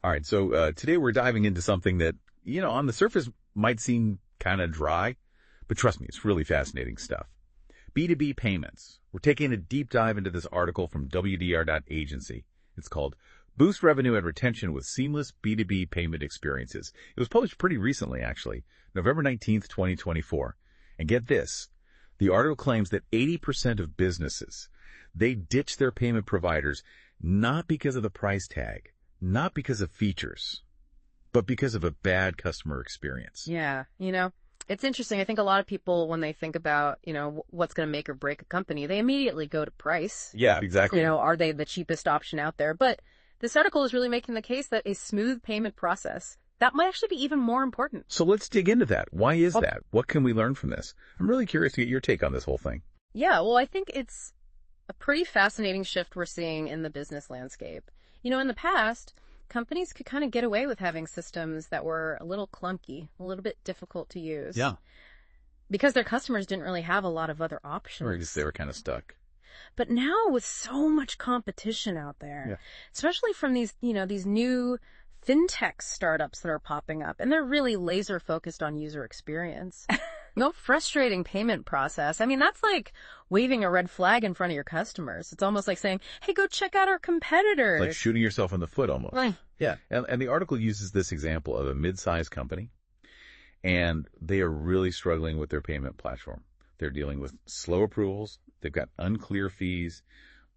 All right, so today we're diving into something that, on the surface might seem kind of dry, but trust me, it's really fascinating stuff. B2B payments. We're taking a deep dive into this article from WDR.agency. It's called Boost Revenue and Retention with Seamless B2B Payment Experiences. It was published pretty recently, actually, November 19th, 2024. And get this, the article claims that 80% of businesses, they ditch their payment providers not because of the price tag, not because of features, but because of a bad customer experience. Yeah, it's interesting. I think a lot of people, when they think about, what's going to make or break a company, they immediately go to price. Yeah, exactly. Are they the cheapest option out there? But this article is really making the case that a smooth payment process, that might actually be even more important. So let's dig into that. Why is that? What can we learn from this? I'm really curious to get your take on this whole thing. Yeah, well, I think it's a pretty fascinating shift we're seeing in the business landscape. In the past, companies could kind of get away with having systems that were a little clunky, a little bit difficult to use. Yeah. Because their customers didn't really have a lot of other options. Or because they were kind of stuck. But now with so much competition out there, especially from these new fintech startups that are popping up, and they're really laser focused on user experience. No frustrating payment process. I mean, that's like waving a red flag in front of your customers. It's almost like saying, hey, go check out our competitors. Like shooting yourself in the foot almost. Right. Yeah. And the article uses this example of a mid-sized company, and they are really struggling with their payment platform. They're dealing with slow approvals. They've got unclear fees,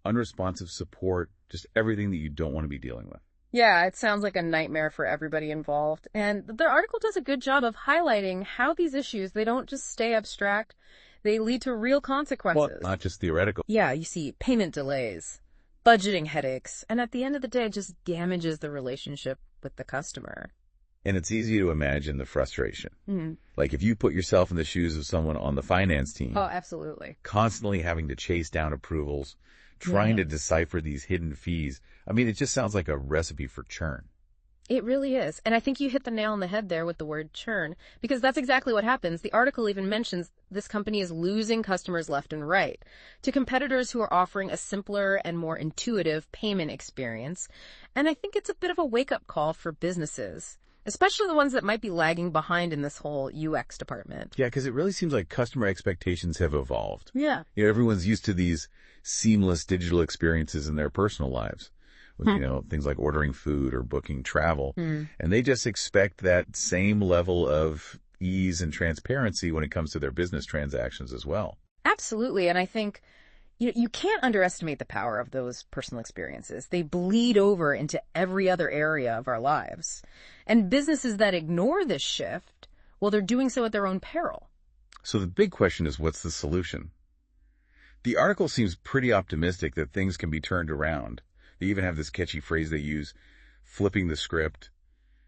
unresponsive support, just everything that you don't want to be dealing with. Yeah, it sounds like a nightmare for everybody involved. And the article does a good job of highlighting how these issues, they don't just stay abstract, they lead to real consequences. Well, not just theoretical. Yeah, you see payment delays, budgeting headaches, and at the end of the day, it just damages the relationship with the customer. And it's easy to imagine the frustration. Mm-hmm. Like if you put yourself in the shoes of someone on the finance team. Oh, absolutely. Constantly having to chase down approvals, trying to decipher these hidden fees. I mean, it just sounds like a recipe for churn. It really is. And I think you hit the nail on the head there with the word churn, because that's exactly what happens. The article even mentions this company is losing customers left and right to competitors who are offering a simpler and more intuitive payment experience. And I think it's a bit of a wake-up call for businesses, especially the ones that might be lagging behind in this whole UX department. Yeah, because it really seems like customer expectations have evolved. Yeah. Everyone's used to these seamless digital experiences in their personal lives with, things like ordering food or booking travel. And they just expect that same level of ease and transparency when it comes to their business transactions as well. Absolutely. And I think you can't underestimate the power of those personal experiences. They bleed over into every other area of our lives. And businesses that ignore this shift, well, they're doing so at their own peril. So the big question is, what's the solution? The article seems pretty optimistic that things can be turned around. They even have this catchy phrase they use, flipping the script,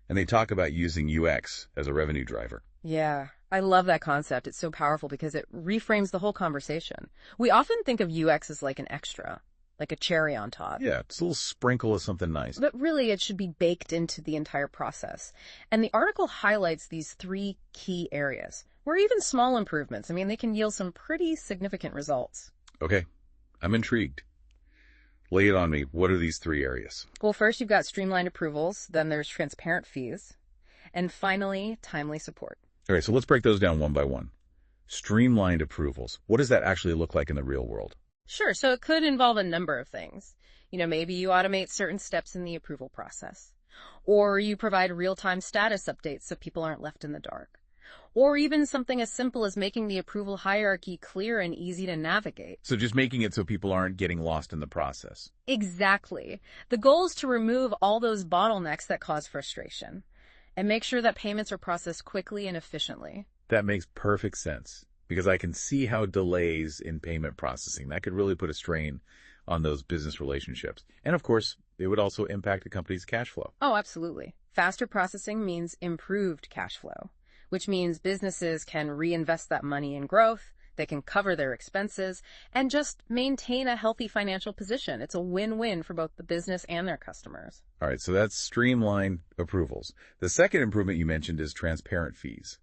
and they talk about using UX as a revenue driver. Yeah, I love that concept. It's so powerful because it reframes the whole conversation. We often think of UX as like an extra, like a cherry on top. Yeah, it's a little sprinkle of something nice. But really, it should be baked into the entire process. And the article highlights these 3 key areas, where even small improvements, they can yield some pretty significant results. Okay, I'm intrigued. Lay it on me. What are these 3 areas? Well, first you've got streamlined approvals, then there's transparent fees, and finally, timely support. All right, so let's break those down one by one. Streamlined approvals. What does that actually look like in the real world? Sure, so it could involve a number of things. Maybe you automate certain steps in the approval process, or you provide real-time status updates so people aren't left in the dark. Or even something as simple as making the approval hierarchy clear and easy to navigate. So just making it so people aren't getting lost in the process. Exactly. The goal is to remove all those bottlenecks that cause frustration and make sure that payments are processed quickly and efficiently. That makes perfect sense, because I can see how delays in payment processing, that could really put a strain on those business relationships. And of course, it would also impact a company's cash flow. Oh, absolutely. Faster processing means improved cash flow, which means businesses can reinvest that money in growth, they can cover their expenses, and just maintain a healthy financial position. It's a win-win for both the business and their customers. All right, so that's streamlined approvals. The second improvement you mentioned is transparent fees.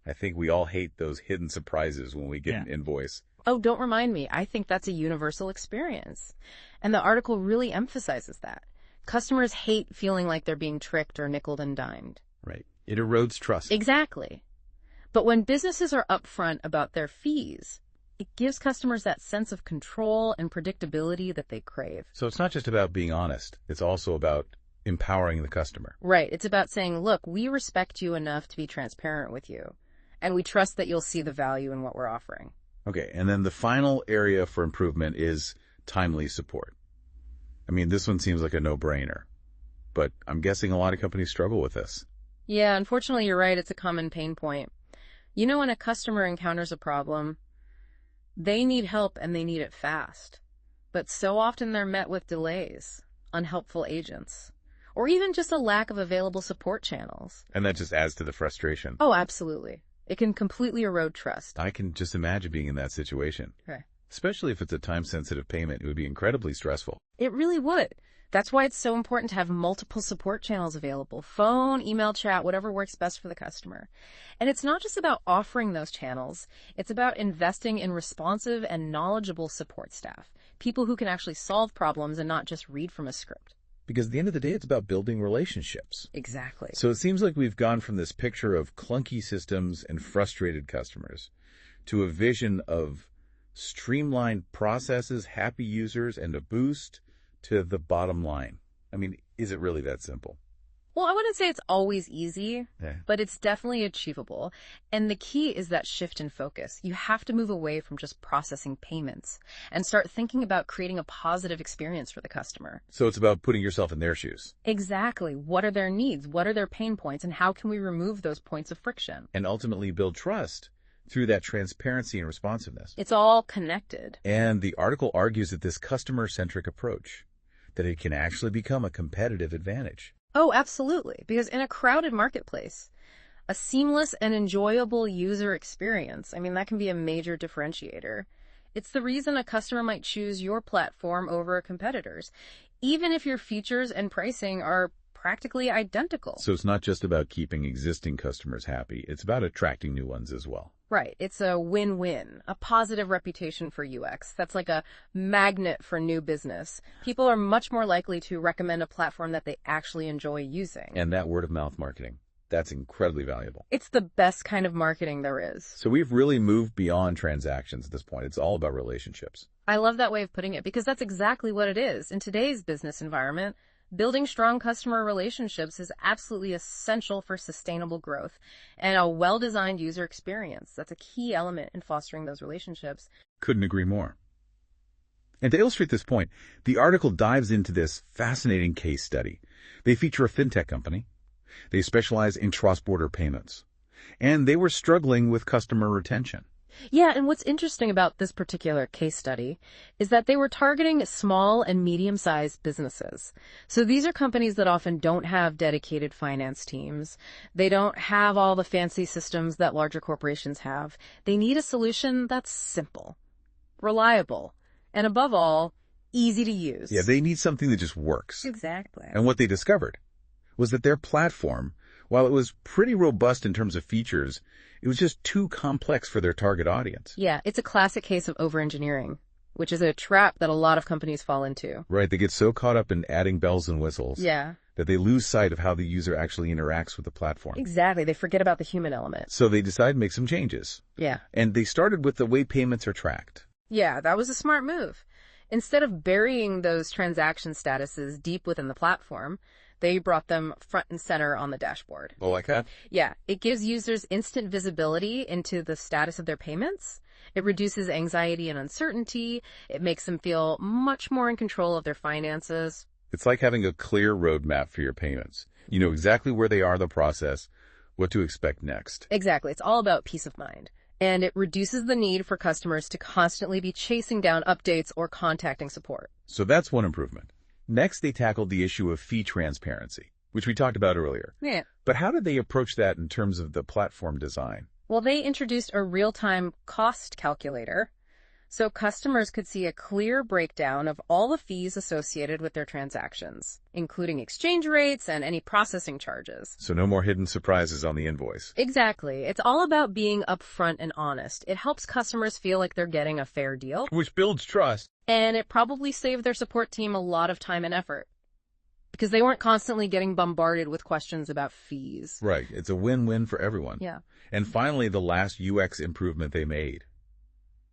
I think we all hate those hidden surprises when we get an invoice. Oh, don't remind me. I think that's a universal experience. And the article really emphasizes that. Customers hate feeling like they're being tricked or nickeled and dimed. Right. It erodes trust. Exactly. But when businesses are upfront about their fees, it gives customers that sense of control and predictability that they crave. So it's not just about being honest. It's also about empowering the customer. Right. It's about saying, look, we respect you enough to be transparent with you, and we trust that you'll see the value in what we're offering. Okay. And then the final area for improvement is timely support. I mean, this one seems like a no-brainer, but I'm guessing a lot of companies struggle with this. Yeah, unfortunately, you're right. It's a common pain point. You know, when a customer encounters a problem, they need help and they need it fast. But so often they're met with delays, unhelpful agents, or even just a lack of available support channels. And that just adds to the frustration. Oh, absolutely. It can completely erode trust. I can just imagine being in that situation. Okay. Especially if it's a time-sensitive payment, it would be incredibly stressful. It really would. That's why it's so important to have multiple support channels available: phone, email, chat, whatever works best for the customer. And it's not just about offering those channels. It's about investing in responsive and knowledgeable support staff, people who can actually solve problems and not just read from a script. Because at the end of the day, it's about building relationships. Exactly. So it seems like we've gone from this picture of clunky systems and frustrated customers to a vision of streamlined processes, happy users, and a boost to the bottom line. I mean, is it really that simple? Well, I wouldn't say it's always easy, Yeah. but it's definitely achievable. And the key is that shift in focus. You have to move away from just processing payments and start thinking about creating a positive experience for the customer. So it's about putting yourself in their shoes. Exactly. What are their needs? What are their pain points? And how can we remove those points of friction? And ultimately build trust through that transparency and responsiveness. It's all connected. And the article argues that this customer-centric approach, that it can actually become a competitive advantage. Oh, absolutely. Because in a crowded marketplace, a seamless and enjoyable user experience, that can be a major differentiator. It's the reason a customer might choose your platform over a competitor's, even if your features and pricing are practically identical. So it's not just about keeping existing customers happy. It's about attracting new ones as well. Right. It's a win-win, a positive reputation for UX. That's like a magnet for new business. People are much more likely to recommend a platform that they actually enjoy using. And that word-of-mouth marketing, that's incredibly valuable. It's the best kind of marketing there is. So we've really moved beyond transactions at this point. It's all about relationships. I love that way of putting it because that's exactly what it is. In today's business environment, building strong customer relationships is absolutely essential for sustainable growth and a well-designed user experience. That's a key element in fostering those relationships. Couldn't agree more. And to illustrate this point, the article dives into this fascinating case study. They feature a fintech company. They specialize in cross-border payments. And they were struggling with customer retention. Yeah, and what's interesting about this particular case study is that they were targeting small and medium-sized businesses. So these are companies that often don't have dedicated finance teams. They don't have all the fancy systems that larger corporations have. They need a solution that's simple, reliable, and above all, easy to use. Yeah, they need something that just works. Exactly. And what they discovered was that their platform, while it was pretty robust in terms of features, it was just too complex for their target audience. Yeah, it's a classic case of over-engineering, which is a trap that a lot of companies fall into. Right, they get so caught up in adding bells and whistles that they lose sight of how the user actually interacts with the platform. Exactly, they forget about the human element. So they decided to make some changes. Yeah. And they started with the way payments are tracked. Yeah, that was a smart move. Instead of burying those transaction statuses deep within the platform, they brought them front and center on the dashboard. Oh, like that? Yeah, it gives users instant visibility into the status of their payments. It reduces anxiety and uncertainty. It makes them feel much more in control of their finances. It's like having a clear roadmap for your payments. You know exactly where they are in the process, what to expect next. Exactly. It's all about peace of mind. And it reduces the need for customers to constantly be chasing down updates or contacting support. So that's one improvement. Next, they tackled the issue of fee transparency, which we talked about earlier. Yeah. But how did they approach that in terms of the platform design? Well, they introduced a real-time cost calculator, so customers could see a clear breakdown of all the fees associated with their transactions, including exchange rates and any processing charges. So no more hidden surprises on the invoice. Exactly. It's all about being upfront and honest. It helps customers feel like they're getting a fair deal. Which builds trust. And it probably saved their support team a lot of time and effort. because they weren't constantly getting bombarded with questions about fees. Right. It's a win-win for everyone. Yeah. And finally, the last UX improvement they made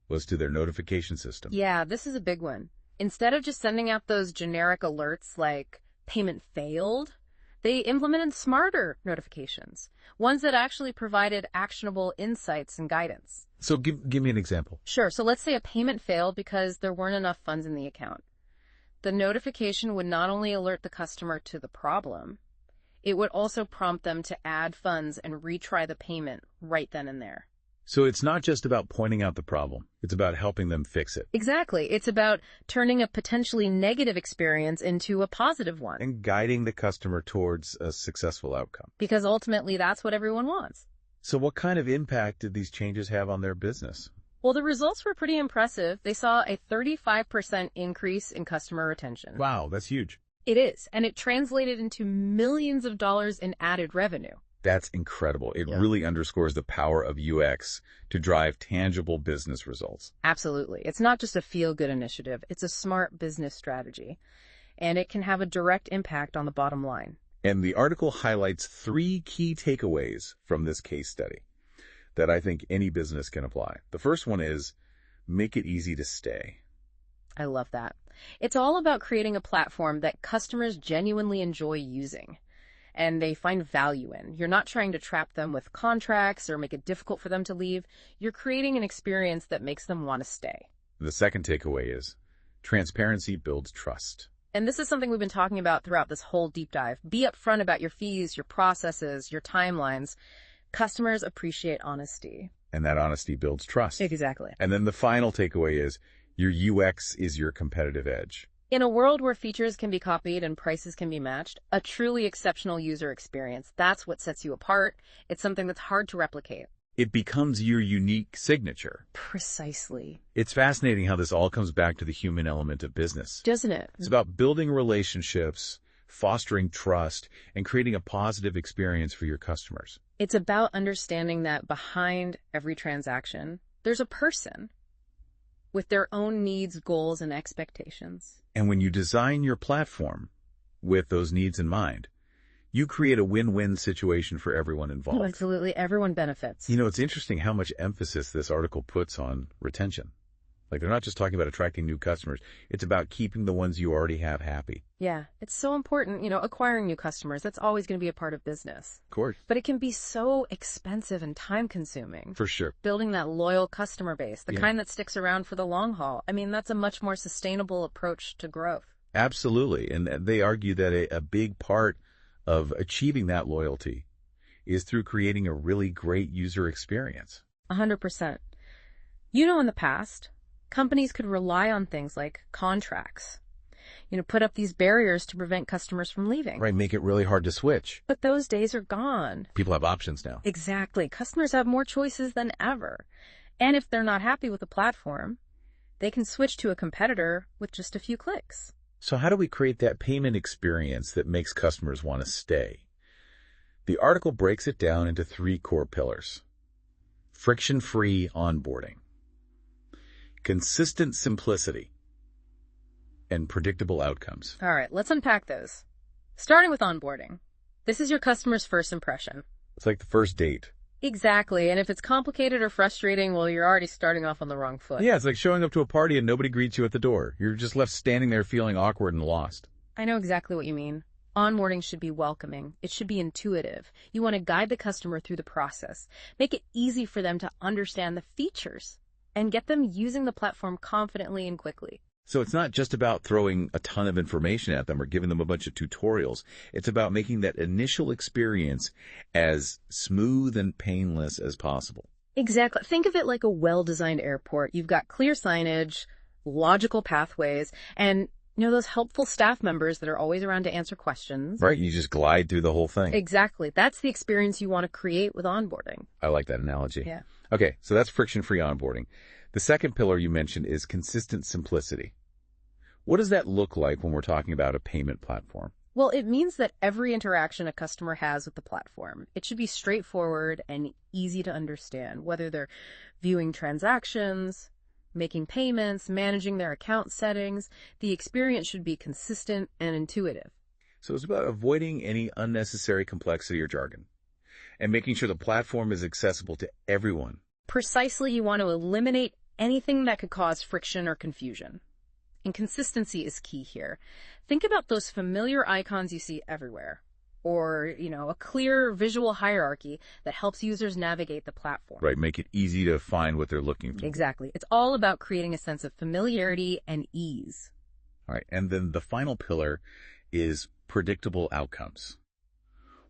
was to their notification system. Yeah, this is a big one. Instead of just sending out those generic alerts like payment failed, they implemented smarter notifications, ones that actually provided actionable insights and guidance. So give me an example. Sure. So let's say a payment failed because there weren't enough funds in the account. The notification would not only alert the customer to the problem, it would also prompt them to add funds and retry the payment right then and there. So it's not just about pointing out the problem. It's about helping them fix it. Exactly. It's about turning a potentially negative experience into a positive one. And guiding the customer towards a successful outcome. Because ultimately, that's what everyone wants. So what kind of impact did these changes have on their business? Well, the results were pretty impressive. They saw a 35% increase in customer retention. Wow, that's huge. It is. And it translated into millions of dollars in added revenue. That's incredible. It really underscores the power of UX to drive tangible business results. Absolutely. It's not just a feel-good initiative. It's a smart business strategy. And it can have a direct impact on the bottom line. And the article highlights 3 key takeaways from this case study that I think any business can apply. The first one is make it easy to stay. I love that. It's all about creating a platform that customers genuinely enjoy using and they find value in. You're not trying to trap them with contracts or make it difficult for them to leave. You're creating an experience that makes them want to stay. The second takeaway is transparency builds trust. And this is something we've been talking about throughout this whole deep dive. Be upfront about your fees, your processes, your timelines. Customers appreciate honesty. And that honesty builds trust. Exactly. And then the final takeaway is your UX is your competitive edge. In a world where features can be copied and prices can be matched, a truly exceptional user experience, that's what sets you apart. It's something that's hard to replicate. It becomes your unique signature. Precisely. It's fascinating how this all comes back to the human element of business. Doesn't it? It's about building relationships, fostering trust, and creating a positive experience for your customers. It's about understanding that behind every transaction, there's a person with their own needs, goals, and expectations. And when you design your platform with those needs in mind, you create a win-win situation for everyone involved. Oh, absolutely. Everyone benefits. You know, it's interesting how much emphasis this article puts on retention. Like, they're not just talking about attracting new customers. It's about keeping the ones you already have happy. Yeah, it's so important, acquiring new customers. That's always going to be a part of business. Of course. But it can be so expensive and time-consuming. For sure. Building that loyal customer base, the kind that sticks around for the long haul. I mean, that's a much more sustainable approach to growth. Absolutely. And they argue that a big part of achieving that loyalty is through creating a really great user experience. 100%. In the past, companies could rely on things like contracts, put up these barriers to prevent customers from leaving. Right, make it really hard to switch. But those days are gone. People have options now. Exactly. Customers have more choices than ever. And if they're not happy with the platform, they can switch to a competitor with just a few clicks. So how do we create that payment experience that makes customers want to stay? The article breaks it down into 3 core pillars. Friction-free onboarding, consistent simplicity, and predictable outcomes. All right, let's unpack those. Starting with onboarding. This is your customer's first impression. It's like the first date. Exactly, and if it's complicated or frustrating, well, you're already starting off on the wrong foot. Yeah, it's like showing up to a party and nobody greets you at the door. You're just left standing there feeling awkward and lost. I know exactly what you mean. Onboarding should be welcoming. It should be intuitive. You want to guide the customer through the process. Make it easy for them to understand the features and get them using the platform confidently and quickly. So it's not just about throwing a ton of information at them or giving them a bunch of tutorials. It's about making that initial experience as smooth and painless as possible. Exactly. Think of it like a well-designed airport. You've got clear signage, logical pathways, and those helpful staff members that are always around to answer questions. Right, you just glide through the whole thing. Exactly. That's the experience you want to create with onboarding. I like that analogy. Yeah. Okay, so that's friction-free onboarding. The second pillar you mentioned is consistent simplicity. What does that look like when we're talking about a payment platform? Well, it means that every interaction a customer has with the platform, it should be straightforward and easy to understand, whether they're viewing transactions, making payments, managing their account settings. The experience should be consistent and intuitive. So it's about avoiding any unnecessary complexity or jargon and making sure the platform is accessible to everyone. Precisely, you want to eliminate anything that could cause friction or confusion. And consistency is key here. Think about those familiar icons you see everywhere, or, a clear visual hierarchy that helps users navigate the platform. Right, make it easy to find what they're looking for. Exactly. It's all about creating a sense of familiarity and ease. All right, and then the final pillar is predictable outcomes.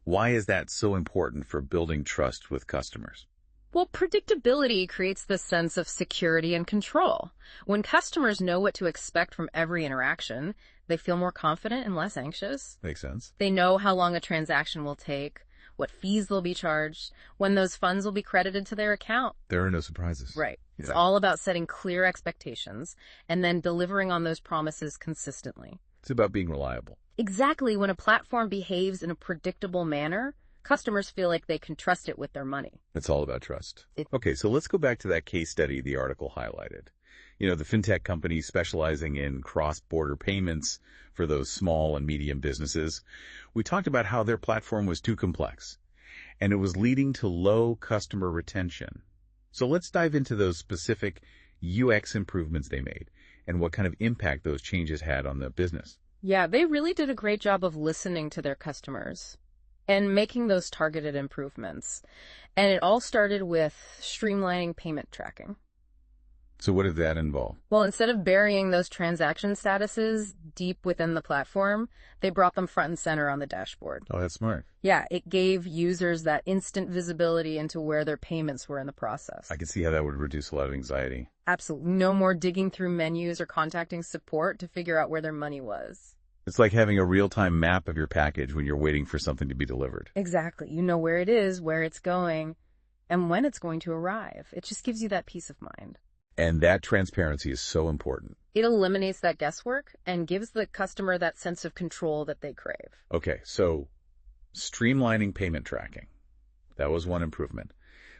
Why is that so important for building trust with customers? Well, predictability creates this sense of security and control. When customers know what to expect from every interaction, they feel more confident and less anxious. Makes sense. They know how long a transaction will take, what fees they'll be charged, when those funds will be credited to their account. There are no surprises. Right. It's Yeah. all about setting clear expectations and then delivering on those promises consistently. It's about being reliable. Exactly. When a platform behaves in a predictable manner, customers feel like they can trust it with their money. It's all about trust. Okay, so let's go back to that case study the article highlighted. The fintech company specializing in cross-border payments for those small and medium businesses. We talked about how their platform was too complex, and it was leading to low customer retention. So let's dive into those specific UX improvements they made and what kind of impact those changes had on the business. Yeah, they really did a great job of listening to their customers and making those targeted improvements. And it all started with streamlining payment tracking. So what did that involve? Well, instead of burying those transaction statuses deep within the platform, they brought them front and center on the dashboard. Oh, that's smart. Yeah, it gave users that instant visibility into where their payments were in the process. I can see how that would reduce a lot of anxiety. Absolutely. No more digging through menus or contacting support to figure out where their money was. It's like having a real-time map of your package when you're waiting for something to be delivered. Exactly. You know where it is, where it's going, and when it's going to arrive. It just gives you that peace of mind. And that transparency is so important. It eliminates that guesswork and gives the customer that sense of control that they crave. Okay, so streamlining payment tracking. That was one improvement.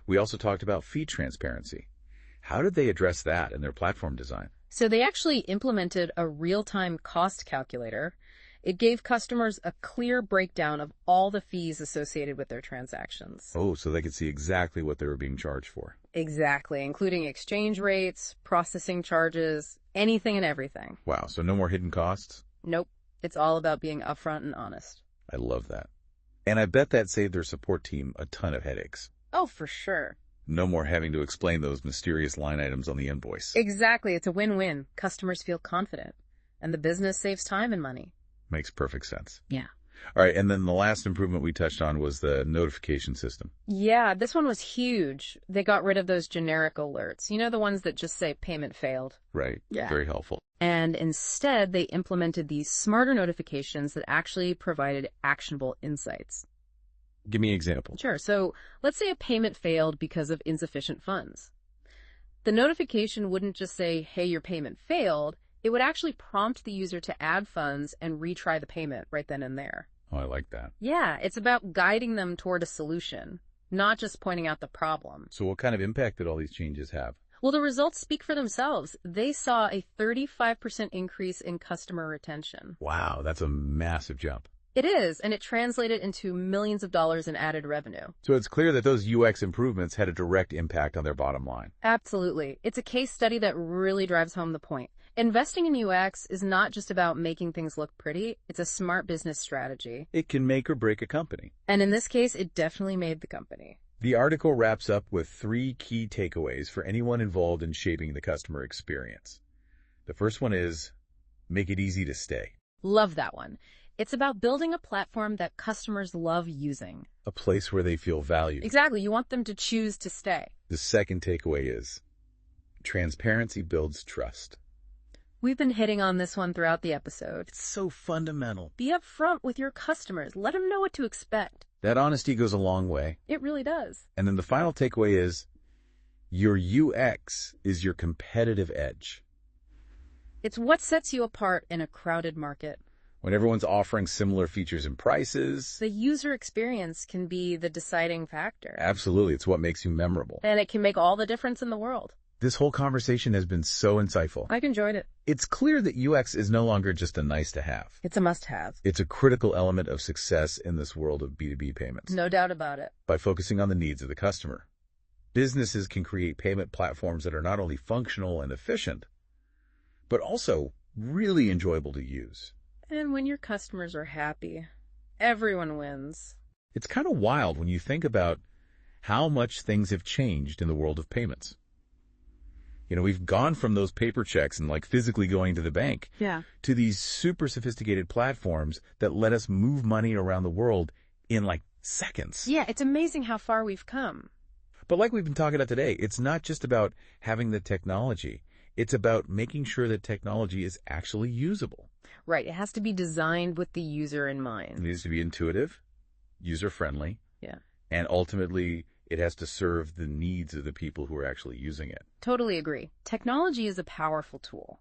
We also talked about fee transparency. How did they address that in their platform design? So they actually implemented a real-time cost calculator. It gave customers a clear breakdown of all the fees associated with their transactions. Oh, so they could see exactly what they were being charged for. Exactly, including exchange rates, processing charges, anything and everything. Wow, so no more hidden costs? Nope. It's all about being upfront and honest. I love that. And I bet that saved their support team a ton of headaches. Oh, for sure. No more having to explain those mysterious line items on the invoice. Exactly. It's a win-win. Customers feel confident, and the business saves time and money. Makes perfect sense. Yeah. All right, and then the last improvement we touched on was the notification system. Yeah, this one was huge. They got rid of those generic alerts. The ones that just say payment failed. Right. Yeah. Very helpful. And instead, they implemented these smarter notifications that actually provided actionable insights. Give me an example. Sure. So let's say a payment failed because of insufficient funds. The notification wouldn't just say, hey, your payment failed. It would actually prompt the user to add funds and retry the payment right then and there. Oh, I like that. Yeah, it's about guiding them toward a solution, not just pointing out the problem. So what kind of impact did all these changes have? Well, the results speak for themselves. They saw a 35% increase in customer retention. Wow, that's a massive jump. It is, and it translated into millions of dollars in added revenue. So it's clear that those UX improvements had a direct impact on their bottom line. Absolutely. It's a case study that really drives home the point. Investing in UX is not just about making things look pretty. It's a smart business strategy. It can make or break a company. And in this case, it definitely made the company. The article wraps up with 3 key takeaways for anyone involved in shaping the customer experience. The first one is, make it easy to stay. Love that one. It's about building a platform that customers love using. A place where they feel valued. Exactly. You want them to choose to stay. The second takeaway is, transparency builds trust. We've been hitting on this one throughout the episode. It's so fundamental. Be upfront with your customers. Let them know what to expect. That honesty goes a long way. It really does. And then the final takeaway is, your UX is your competitive edge. It's what sets you apart in a crowded market. When everyone's offering similar features and prices. The user experience can be the deciding factor. Absolutely. It's what makes you memorable. And it can make all the difference in the world. This whole conversation has been so insightful. I've enjoyed it. It's clear that UX is no longer just a nice to have. It's a must-have. It's a critical element of success in this world of B2B payments. No doubt about it. By focusing on the needs of the customer, businesses can create payment platforms that are not only functional and efficient, but also really enjoyable to use. And when your customers are happy, everyone wins. It's kind of wild when you think about how much things have changed in the world of payments. We've gone from those paper checks and physically going to the bank to these super sophisticated platforms that let us move money around the world in seconds. Yeah, it's amazing how far we've come. But like we've been talking about today, it's not just about having the technology. It's about making sure that technology is actually usable. Right, it has to be designed with the user in mind. It needs to be intuitive, user-friendly, Yeah. and ultimately it has to serve the needs of the people who are actually using it. Totally agree. Technology is a powerful tool,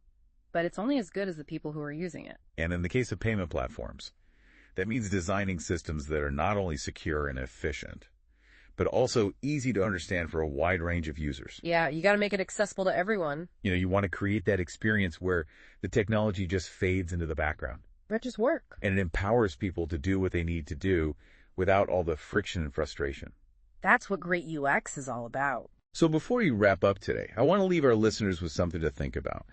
but it's only as good as the people who are using it. And in the case of payment platforms, that means designing systems that are not only secure and efficient, but also easy to understand for a wide range of users. Yeah, you got to make it accessible to everyone. You want to create that experience where the technology just fades into the background. But just work. And it empowers people to do what they need to do without all the friction and frustration. That's what great UX is all about. So before you wrap up today, I want to leave our listeners with something to think about.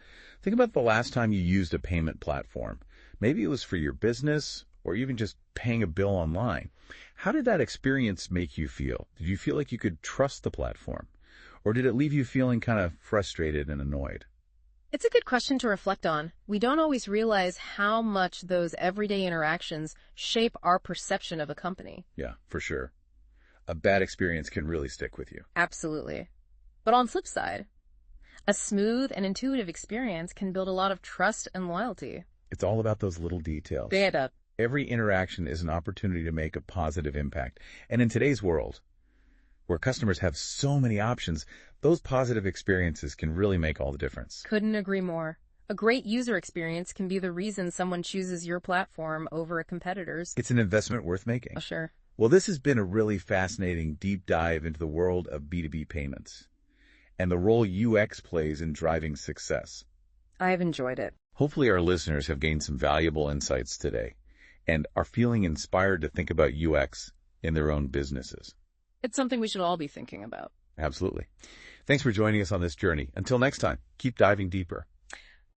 Think about the last time you used a payment platform. Maybe it was for your business or even just paying a bill online. How did that experience make you feel? Did you feel like you could trust the platform? Or did it leave you feeling kind of frustrated and annoyed? It's a good question to reflect on. We don't always realize how much those everyday interactions shape our perception of a company. Yeah, for sure. A bad experience can really stick with you. Absolutely. But on the flip side, a smooth and intuitive experience can build a lot of trust and loyalty. It's all about those little details. They add up. Every interaction is an opportunity to make a positive impact. And in today's world, where customers have so many options, those positive experiences can really make all the difference. Couldn't agree more. A great user experience can be the reason someone chooses your platform over a competitor's. It's an investment worth making. Oh, sure. Well, this has been a really fascinating deep dive into the world of B2B payments and the role UX plays in driving success. I have enjoyed it. Hopefully our listeners have gained some valuable insights today and are feeling inspired to think about UX in their own businesses. It's something we should all be thinking about. Absolutely. Thanks for joining us on this journey. Until next time, keep diving deeper.